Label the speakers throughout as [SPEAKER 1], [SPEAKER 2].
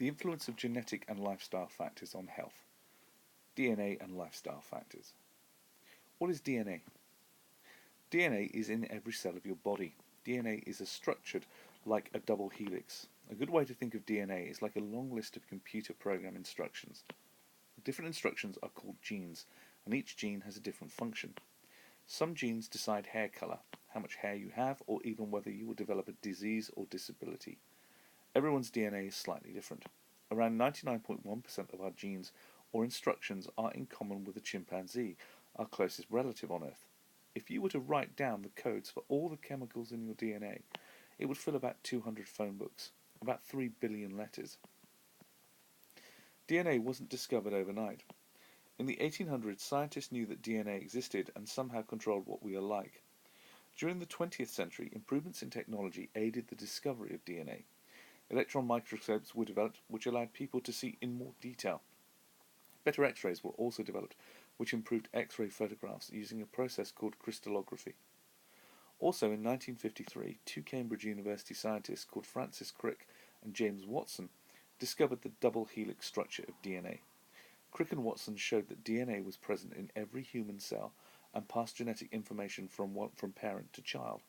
[SPEAKER 1] The influence of genetic and lifestyle factors on health. DNA and lifestyle factors. What is DNA? DNA is in every cell of your body. DNA is structured like a double helix. A good way to think of DNA is like a long list of computer program instructions. Different instructions are called genes, and each gene has a different function. Some genes decide hair color, how much hair you have, or even whether you will develop a disease or disability. Everyone's DNA is slightly different. Around 99.1% of our genes or instructions are in common with a chimpanzee, our closest relative on Earth. If you were to write down the codes for all the chemicals in your DNA, it would fill about 200 phone books, about 3 billion letters. DNA wasn't discovered overnight. In the 1800s, scientists knew that DNA existed and somehow controlled what we are like. During the 20th century, improvements in technology aided the discovery of DNA. Electron microscopes were developed, which allowed people to see in more detail. Better X-rays were also developed, which improved X-ray photographs using a process called crystallography. Also in 1953, two Cambridge University scientists called Francis Crick and James Watson discovered the double helix structure of DNA. Crick and Watson showed that DNA was present in every human cell and passed genetic information from parent to child.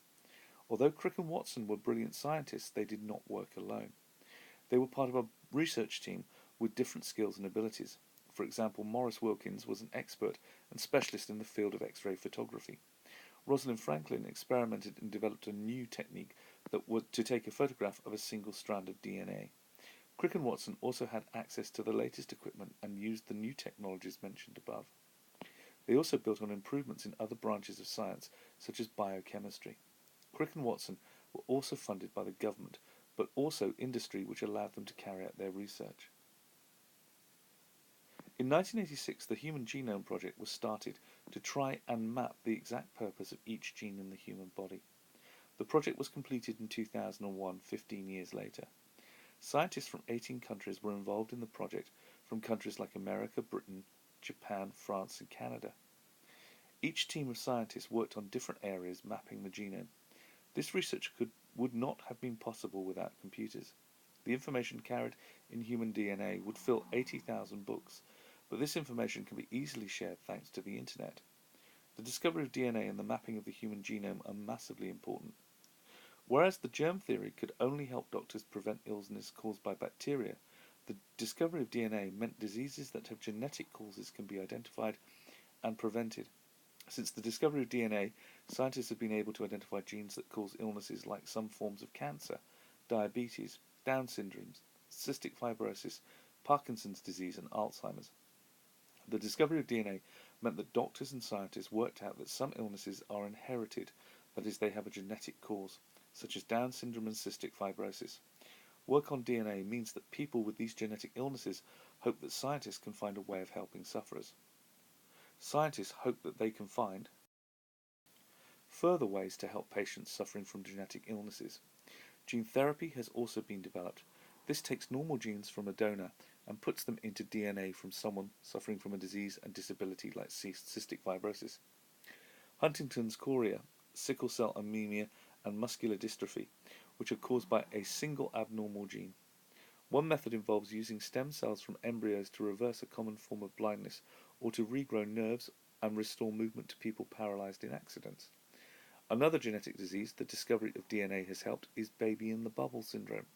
[SPEAKER 1] Although Crick and Watson were brilliant scientists, they did not work alone. They were part of a research team with different skills and abilities. For example, Maurice Wilkins was an expert and specialist in the field of X-ray photography. Rosalind Franklin experimented and developed a new technique that was to take a photograph of a single strand of DNA. Crick and Watson also had access to the latest equipment and used the new technologies mentioned above. They also built on improvements in other branches of science, such as biochemistry. Crick and Watson were also funded by the government, but also industry, which allowed them to carry out their research. In 1986, the Human Genome Project was started to try and map the exact purpose of each gene in the human body. The project was completed in 2001, 15 years later. Scientists from 18 countries were involved in the project, from countries like America, Britain, Japan, France, and Canada. Each team of scientists worked on different areas mapping the genome. This research would not have been possible without computers. The information carried in human DNA would fill 80,000 books, but this information can be easily shared thanks to the internet. The discovery of DNA and the mapping of the human genome are massively important. Whereas the germ theory could only help doctors prevent illness caused by bacteria, the discovery of DNA meant diseases that have genetic causes can be identified and prevented. Since the discovery of DNA, scientists have been able to identify genes that cause illnesses like some forms of cancer, diabetes, Down syndrome, cystic fibrosis, Parkinson's disease, and Alzheimer's. The discovery of DNA meant that doctors and scientists worked out that some illnesses are inherited, that is, they have a genetic cause, such as Down syndrome and cystic fibrosis. Work on DNA means that people with these genetic illnesses hope that scientists can find a way of helping sufferers. Scientists hope that they can find further ways to help patients suffering from genetic illnesses. Gene therapy has also been developed. This takes normal genes from a donor and puts them into DNA from someone suffering from a disease and disability like cystic fibrosis. Huntington's chorea, sickle cell anemia, and muscular dystrophy, which are caused by a single abnormal gene. One method involves using stem cells from embryos to reverse a common form of blindness or to regrow nerves and restore movement to people paralyzed in accidents. Another genetic disease the discovery of DNA has helped is baby-in-the-bubble syndrome.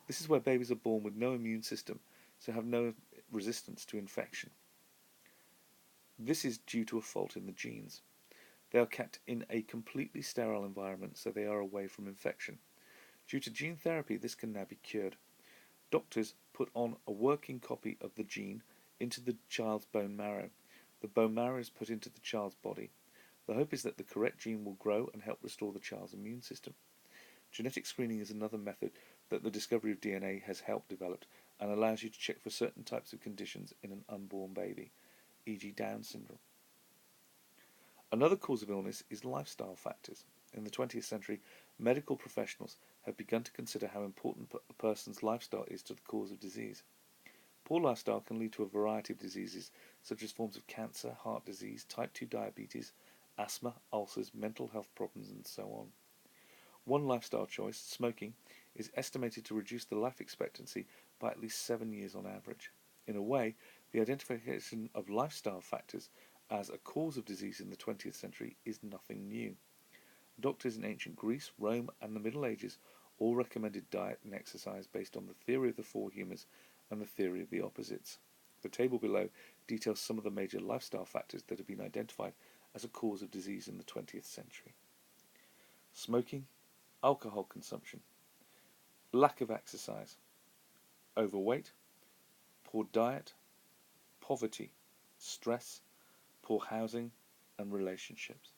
[SPEAKER 1] This is where babies are born with no immune system, so have no resistance to infection. This is due to a fault in the genes. They are kept in a completely sterile environment, so they are away from infection. Due to gene therapy, this can now be cured. Doctors put on a working copy of the gene into the child's bone marrow. The bone marrow is put into the child's body. The hope is that the correct gene will grow and help restore the child's immune system. Genetic screening is another method that the discovery of DNA has helped develop and allows you to check for certain types of conditions in an unborn baby, e.g. Down syndrome. Another cause of illness is lifestyle factors. In the 20th century, medical professionals have begun to consider how important a person's lifestyle is to the cause of disease. Poor lifestyle can lead to a variety of diseases, such as forms of cancer, heart disease, type 2 diabetes, asthma, ulcers, mental health problems, and so on. One lifestyle choice, smoking, is estimated to reduce the life expectancy by at least 7 years on average. In a way, the identification of lifestyle factors as a cause of disease in the 20th century is nothing new. Doctors in ancient Greece, Rome, and the Middle Ages all recommended diet and exercise based on the theory of the four humours and the theory of the opposites. The table below details some of the major lifestyle factors that have been identified as a cause of disease in the 20th century. Smoking, alcohol consumption, lack of exercise, overweight, poor diet, poverty, stress, poor housing, and relationships.